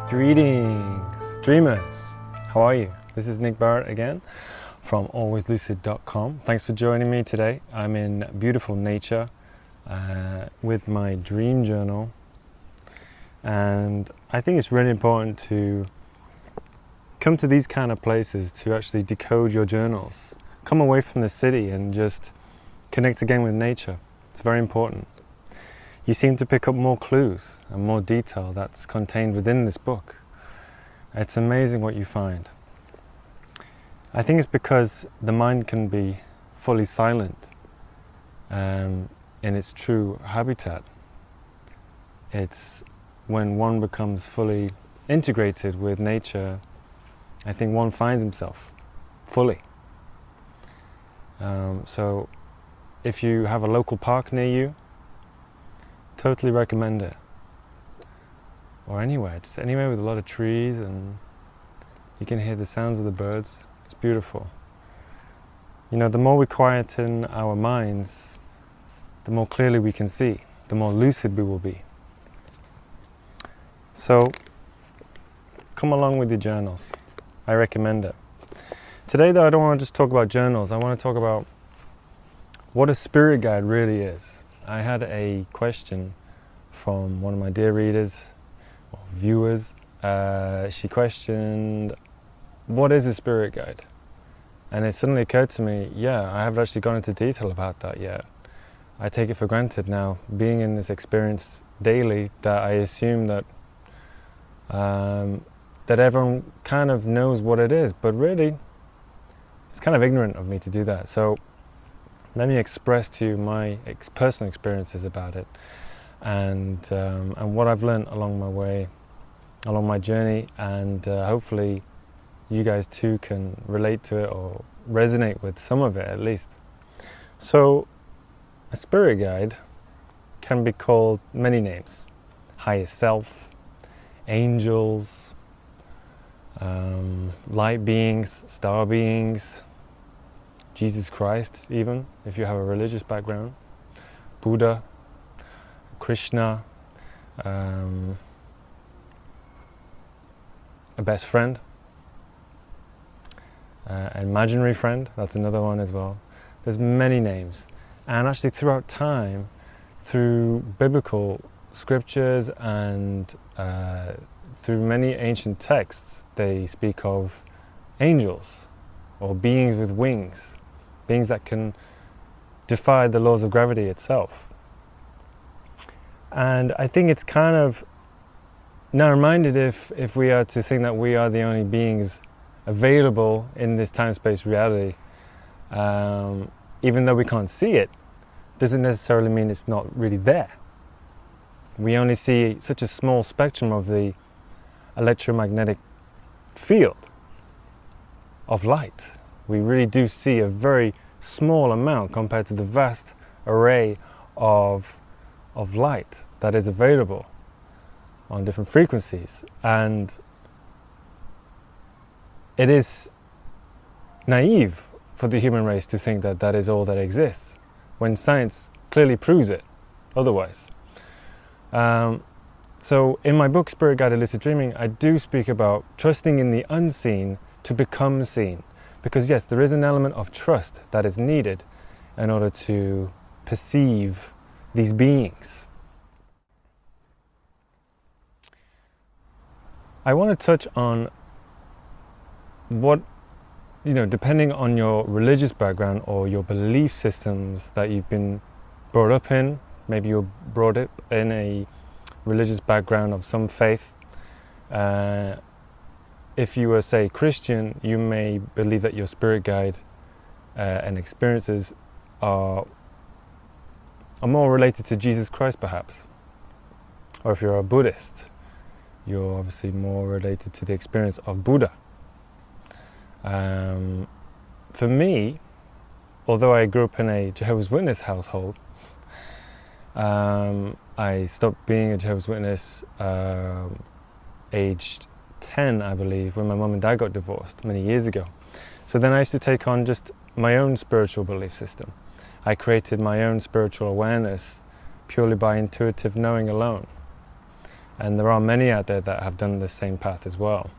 Greetings, dreamers. How are you? This is Nick Barrett again from alwayslucid.com. Thanks for joining me today. I'm in beautiful nature with my dream journal, and I think it's really important to come to these kind of places to actually decode your journals. Come away from the city and just connect again with nature. It's very important. You seem to pick up more clues and more detail that's contained within this book. It's amazing what you find. I think it's because the mind can be fully silent in its true habitat. It's when one becomes fully integrated with nature, I think one finds himself fully. So if you have a local park near you, totally recommend it. Or anywhere, just anywhere with a lot of trees and you can hear the sounds of the birds. It's beautiful. You know, the more we quieten our minds, the more clearly we can see, the more lucid we will be. So, come along with your journals. I recommend it. Today though, I don't want to just talk about journals. I want to talk about what a spirit guide really is. I had a question from one of my dear readers, or viewers. She questioned, what is a spirit guide? And it suddenly occurred to me, yeah, I haven't actually gone into detail about that yet. I take it for granted now, being in this experience daily, that I assume that that everyone kind of knows what it is, but really, it's kind of ignorant of me to do that. So let me express to you my personal experiences about it, and what I've learned along my way, along my journey, and hopefully you guys too can relate to it or resonate with some of it at least. So a spirit guide can be called many names: higher self, angels, light beings, star beings, Jesus Christ, even if you have a religious background, Buddha, Krishna, a best friend, an imaginary friend, that's another one as well. There's many names, and actually throughout time, through biblical scriptures and through many ancient texts, they speak of angels or beings with wings, beings that can defy the laws of gravity itself. And I think it's kind of narrow-minded if we are to think that we are the only beings available in this time-space reality. Even though we can't see it, doesn't necessarily mean it's not really there. We only see such a small spectrum of the electromagnetic field of light. We really do see a very small amount compared to the vast array of light that is available on different frequencies. And it is naive for the human race to think that that is all that exists, when science clearly proves it otherwise. So in my book, Spirit Guided Lucid Dreaming, I do speak about trusting in the unseen to become seen. Because yes, there is an element of trust that is needed in order to perceive these beings. I want to touch on what, depending on your religious background or your belief systems that you've been brought up in, maybe you're brought up in a religious background of some faith. If you were, say, Christian, you may believe that your spirit guide and experiences are more related to Jesus Christ, perhaps. Or if you're a Buddhist, you're obviously more related to the experience of Buddha. For me, although I grew up in a Jehovah's Witness household, I stopped being a Jehovah's Witness aged 10, I believe, when my mum and dad got divorced many years ago. So then I used to take on just my own spiritual belief system. I created my own spiritual awareness purely by intuitive knowing alone. And there are many out there that have done the same path as well.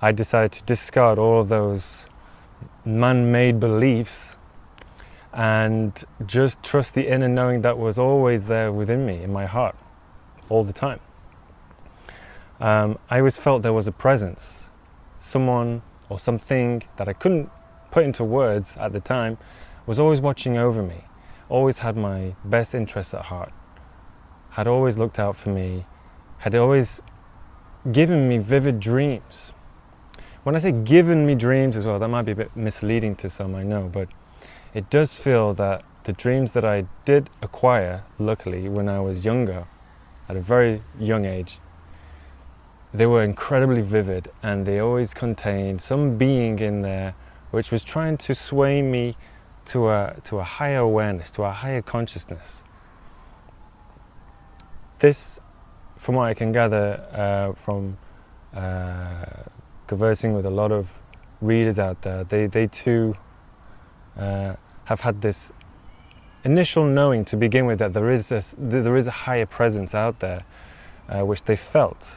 I decided to discard all of those man-made beliefs and just trust the inner knowing that was always there within me, in my heart, all the time. I always felt there was a presence, someone or something that I couldn't put into words at the time, was always watching over me, always had my best interests at heart, had always looked out for me, had always given me vivid dreams. When I say given me dreams as well, that might be a bit misleading to some, I know, but it does feel that the dreams that I did acquire, luckily, when I was younger, at a very young age, they were incredibly vivid, and they always contained some being in there which was trying to sway me to a higher awareness, to a higher consciousness. This, from what I can gather from conversing with a lot of readers out there, they too have had this initial knowing to begin with that there is a higher presence out there, which they felt,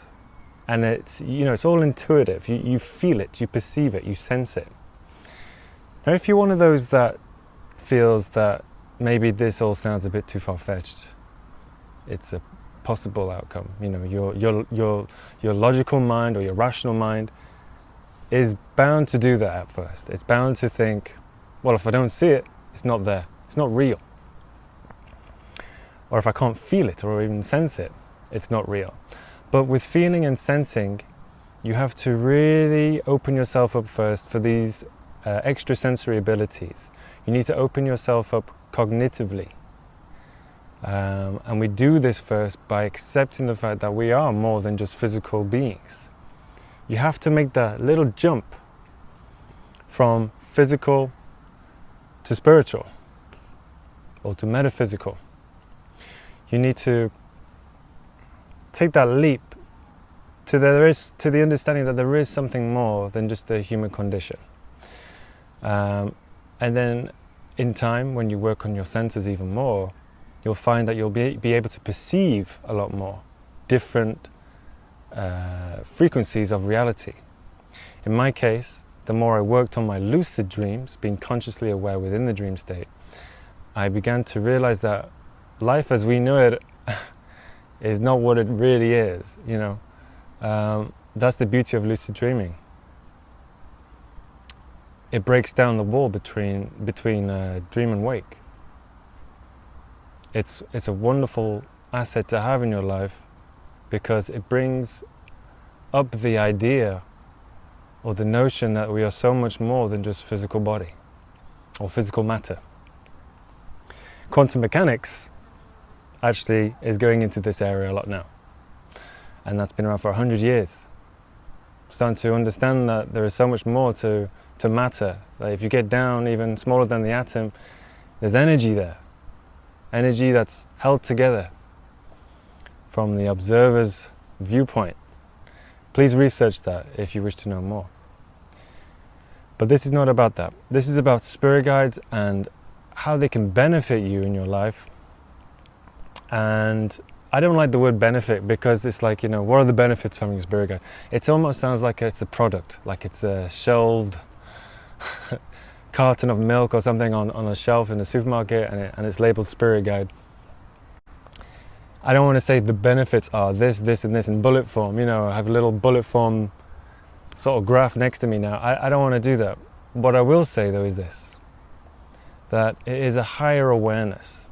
and it's all intuitive. You feel it, you perceive it, you sense it. Now, if you're one of those that feels that maybe this all sounds a bit too far-fetched, it's a possible outcome. Your logical mind or your rational mind is bound to do that at first. It's bound to think, well, if I don't see it, it's not there. It's not real. Or if I can't feel it or even sense it, it's not real. But with feeling and sensing, you have to really open yourself up first for these extrasensory abilities. You need to open yourself up cognitively. And we do this first by accepting the fact that we are more than just physical beings. You have to make that little jump from physical to spiritual or to metaphysical. You need to take that leap to the understanding that there is something more than just a human condition. And then in time, when you work on your senses even more, you'll find that you'll be able to perceive a lot more different frequencies of reality. In my case, the more I worked on my lucid dreams, being consciously aware within the dream state, I began to realize that life as we know it is not what it really is. That's the beauty of lucid dreaming. It breaks down the wall between dream and wake. It's a wonderful asset to have in your life, because it brings up the idea or the notion that we are so much more than just physical body or physical matter. Quantum mechanics actually is going into this area a lot now, and that's been around for 100 years. Starting to understand that there is so much more to matter, that if you get down even smaller than the atom, there's energy there, energy that's held together from the observer's viewpoint. Please research that if you wish to know more. But this is not about that. This is about spirit guides and how they can benefit you in your life. And I don't like the word benefit, because it's like, what are the benefits of having a spirit guide? It almost sounds like it's a product, like it's a shelved carton of milk or something on a shelf in the supermarket, and it's labeled spirit guide. I don't want to say the benefits are this, this, and this in bullet form. I have a little bullet form sort of graph next to me now. I don't want to do that. What I will say though is this, that it is a higher awareness.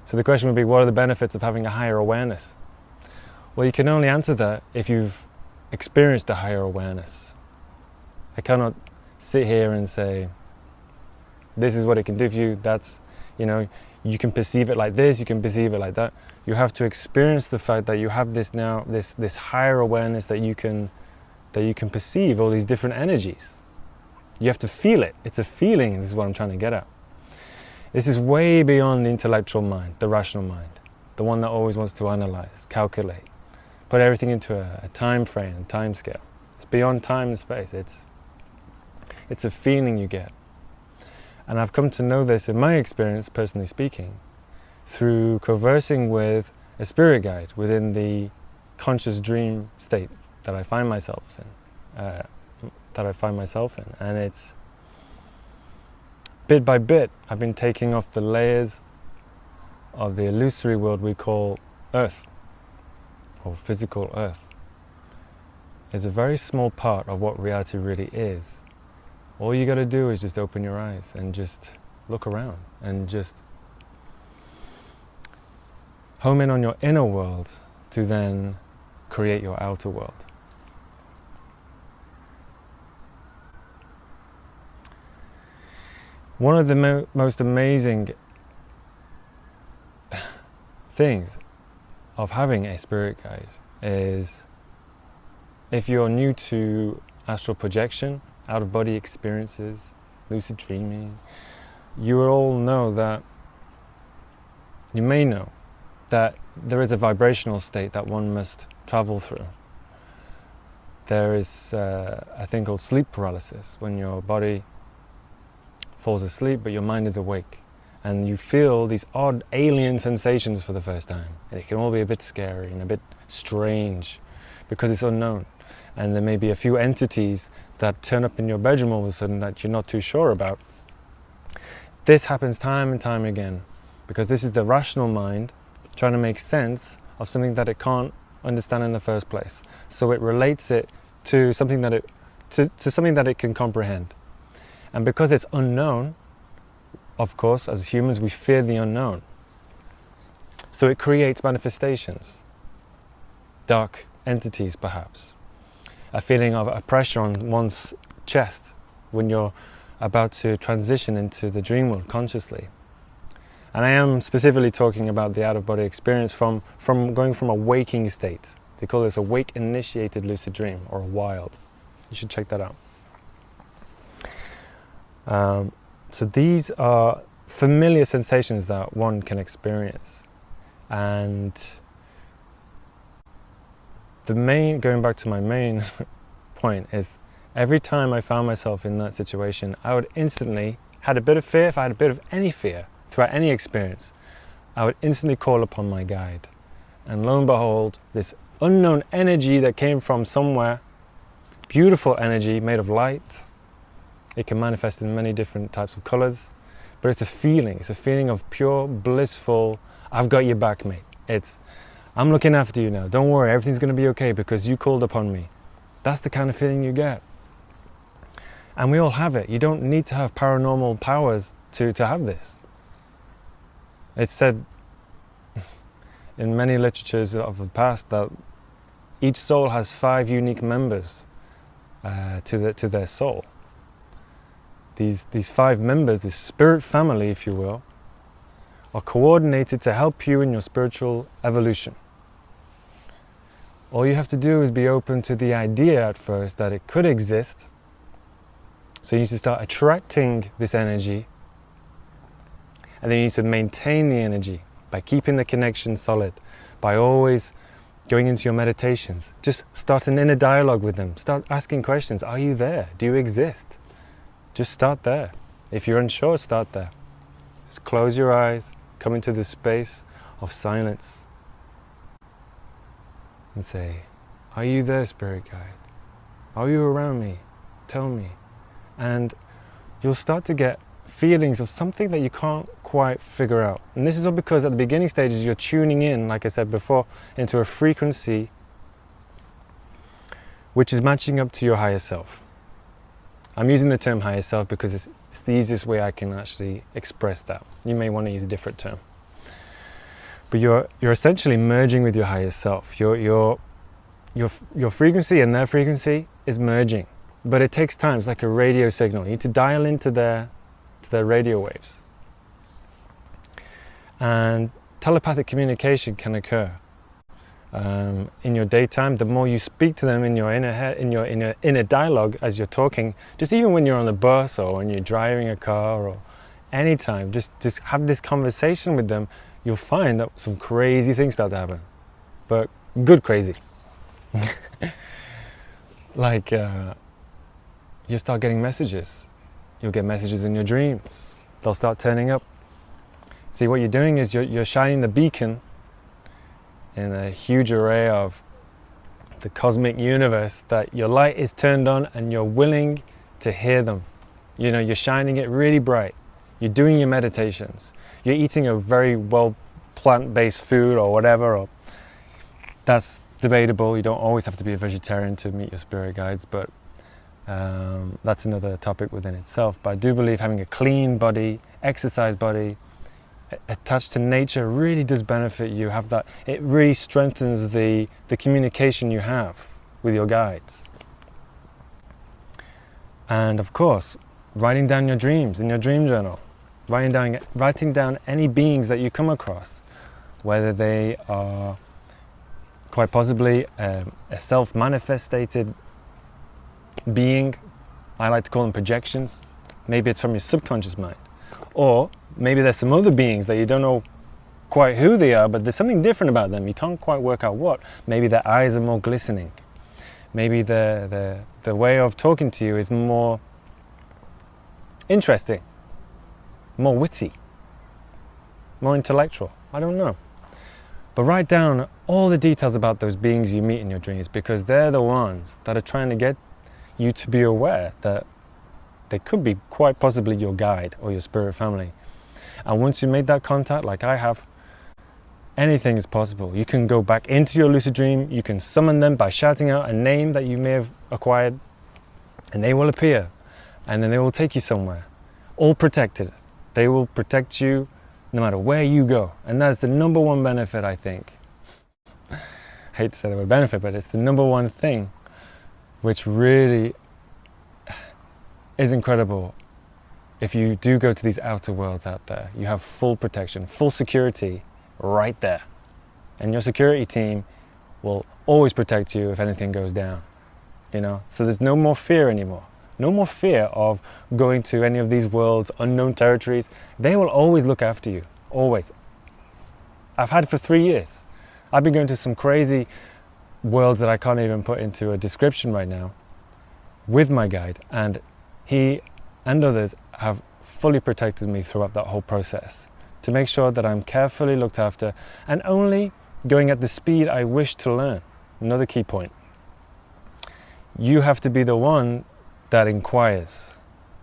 So the question would be, what are the benefits of having a higher awareness? Well, you can only answer that if you've experienced a higher awareness. I cannot sit here and say, this is what it can do for you. That's, you can perceive it like this, you can perceive it like that. You have to experience the fact that you have this now, this higher awareness that you can perceive all these different energies. You have to feel it. It's a feeling. This is what I'm trying to get at. This is way beyond the intellectual mind, the rational mind, the one that always wants to analyze, calculate, put everything into a time frame and time scale. It's beyond time and space. It's a feeling you get. And I've come to know this in my experience, personally speaking, through conversing with a spirit guide within the conscious dream state that I find myself in. And it's bit by bit I've been taking off the layers of the illusory world we call Earth, or physical Earth. It's a very small part of what reality really is. All you got to do is just open your eyes and just look around and just home in on your inner world to then create your outer world. One of the most amazing things of having a spirit guide is, if you're new to astral projection, out-of-body experiences, lucid dreaming, you will all know that, you may know that there is a vibrational state that one must travel through. There is a thing called sleep paralysis, when your body falls asleep but your mind is awake, and you feel these odd alien sensations for the first time. And it can all be a bit scary and a bit strange because it's unknown, and there may be a few entities that turn up in your bedroom all of a sudden that you're not too sure about. This happens time and time again because this is the rational mind trying to make sense of something that it can't understand in the first place. So it relates it to something that it can comprehend. And because it's unknown, of course, as humans, we fear the unknown. So it creates manifestations, dark entities perhaps, a feeling of a pressure on one's chest when you're about to transition into the dream world consciously. And I am specifically talking about the out-of-body experience from going from a waking state. They call this a wake-initiated lucid dream, or a wild. You should check that out. So these are familiar sensations that one can experience. And going back to my main point, is every time I found myself in that situation, I would instantly, had a bit of fear, if I had a bit of any fear throughout any experience, I would instantly call upon my guide. And lo and behold, this unknown energy that came from somewhere, beautiful energy made of light. It can manifest in many different types of colors, but it's a feeling of pure, blissful, I've got your back, mate. I'm looking after you now. Don't worry, everything's going to be okay because you called upon me. That's the kind of feeling you get. And we all have it. You don't need to have paranormal powers to have this. It's said in many literatures of the past that each soul has 5 unique members to their soul. These 5 members, this spirit family, if you will, are coordinated to help you in your spiritual evolution. All you have to do is be open to the idea at first that it could exist. So you need to start attracting this energy, and then you need to maintain the energy by keeping the connection solid, by always going into your meditations. Just start an inner dialogue with them. Start asking questions. Are you there? Do you exist? Just start there. If you're unsure, start there. Just close your eyes, come into this space of silence, and say, are you there, spirit guide? Are you around me? Tell me. And you'll start to get feelings of something that you can't quite figure out. And this is all because at the beginning stages you're tuning in, like I said before, into a frequency which is matching up to your higher self. I'm using the term higher self because it's the easiest way I can actually express that. You may want to use a different term. But you're essentially merging with your higher self. Your frequency and their frequency is merging. But it takes time. It's like a radio signal. You need to dial into their radio waves. And telepathic communication can occur in your daytime. The more you speak to them in your inner head, in your inner dialogue as you're talking, just even when you're on the bus or when you're driving a car or anytime, just have this conversation with them. You'll find that some crazy things start to happen, but good crazy. Like you start getting messages. You'll get messages in your dreams. They'll start turning up. See, what you're doing is you're shining the beacon in a huge array of the cosmic universe, that your light is turned on and you're willing to hear them. You know, you're shining it really bright. You're doing your meditations. You're eating a very well plant-based food or whatever, or that's debatable. You don't always have to be a vegetarian to meet your spirit guides, but that's another topic within itself. But I do believe having a clean body, exercise body, attached to nature really does benefit you. Have that, it really strengthens the communication you have with your guides. And of course, writing down your dreams in your dream journal, writing down any beings that you come across, whether they are quite possibly a self-manifested being. I like to call them projections. Maybe it's from your subconscious mind, or maybe there's some other beings that you don't know quite who they are, but there's something different about them. You can't quite work out what. Maybe their eyes are more glistening. Maybe the way of talking to you is more interesting, more witty, more intellectual. I don't know. But write down all the details about those beings you meet in your dreams, because they're the ones that are trying to get you to be aware that they could be quite possibly your guide or your spirit family. And once you made that contact, like I have, anything is possible. You can go back into your lucid dream, you can summon them by shouting out a name that you may have acquired, and they will appear, and then they will take you somewhere, all protected. They will protect you no matter where you go. And that's the number one benefit, I think. I hate to say the word benefit, but it's the number one thing which really is incredible. If you do go to these outer worlds out there, you have full protection, full security right there. And your security team will always protect you if anything goes down, you know? So there's no more fear anymore. No more fear of going to any of these worlds, unknown territories. They will always look after you, always. I've had it for 3 years. I've been going to some crazy worlds that I can't even put into a description right now with my guide, and he and others have fully protected me throughout that whole process to make sure that I'm carefully looked after and only going at the speed I wish to learn. Another key point. You have to be the one that inquires,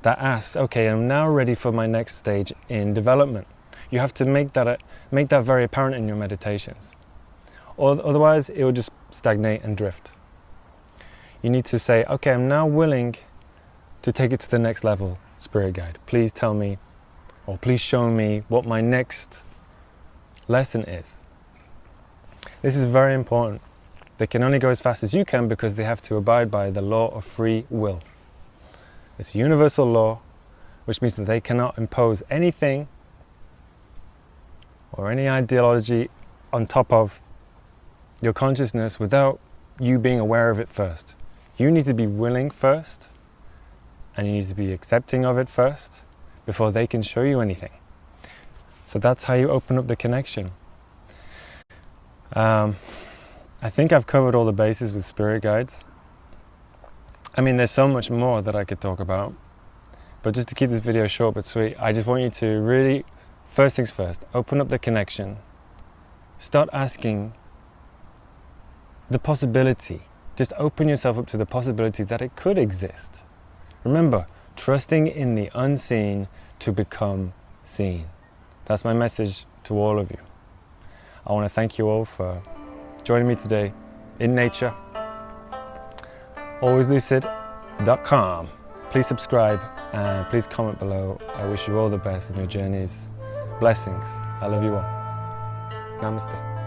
that asks, okay, I'm now ready for my next stage in development. You have to make that very apparent in your meditations. Or otherwise, it will just stagnate and drift. You need to say, okay, I'm now willing to take it to the next level, spirit guide. Please tell me, or please show me what my next lesson is. This is very important. They can only go as fast as you can because they have to abide by the law of free will. It's a universal law, which means that they cannot impose anything or any ideology on top of your consciousness without you being aware of it first. You need to be willing first, and you need to be accepting of it first before they can show you anything. So that's how you open up the connection. I think I've covered all the bases with spirit guides. I mean, there's so much more that I could talk about, but just to keep this video short but sweet, I just want you to really, first things first, open up the connection. Start asking the possibility. Just open yourself up to the possibility that it could exist. Remember, trusting in the unseen to become seen. That's my message to all of you. I want to thank you all for joining me today in nature. Alwayzlucid.com. Please subscribe and please comment below. I wish you all the best in your journeys. Blessings. I love you all. Namaste.